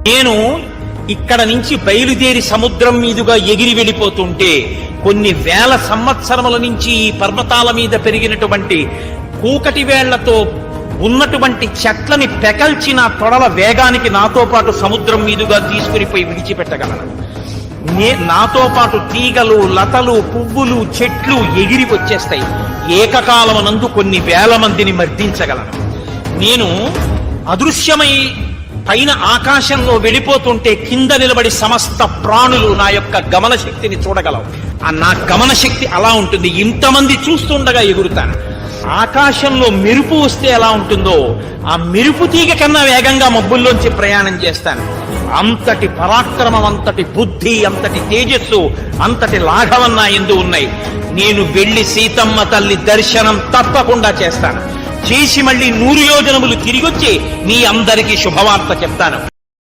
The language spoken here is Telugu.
నేను ఇక్కడ నుంచి బయలుదేరి సముద్రం మీదుగా ఎగిరి వెళ్ళిపోతుంటే కొన్ని వేల సంవత్సరముల నుంచి ఈ పర్వతాల మీద పెరిగినటువంటి కూకటి వేళ్లతో ఉన్నటువంటి చెట్లని పెకల్చిన తొడల వేగానికి నాతో పాటు సముద్రం మీదుగా తీసుకునిపోయి విడిచిపెట్టగలను. నాతో పాటు తీగలు, లతలు, పువ్వులు, చెట్లు ఎగిరి వచ్చేస్తాయి. ఏకకాలమునందు కొన్ని వేల మందిని మర్దించగలను. నేను అదృశ్యమై పైన ఆకాశంలో వెళ్ళిపోతుంటే కింద నిలబడి సమస్త ప్రాణులు నా యొక్క గమన శక్తిని చూడగలవు. నా గమన శక్తి అలా ఉంటుంది. ఇంతమంది చూస్తుండగా ఎగురుతాను. ఆకాశంలో మెరుపు వస్తే ఎలా ఉంటుందో ఆ మెరుపు తీగ కన్నా వేగంగా మబ్బుల్లోంచి ప్రయాణం చేస్తాను. అంతటి పరాక్రమం, అంతటి బుద్ధి, అంతటి తేజస్సు, అంతటి లాఘవం నా యందు ఉన్నాయి. నేను వెళ్లి సీతమ్మ తల్లి దర్శనం తప్పకుండా చేస్తాను. చేసి మళ్ళీ 100 యోజనములు తిరిగొచ్చి మీ అందరికీ శుభవార్త చెప్తాను.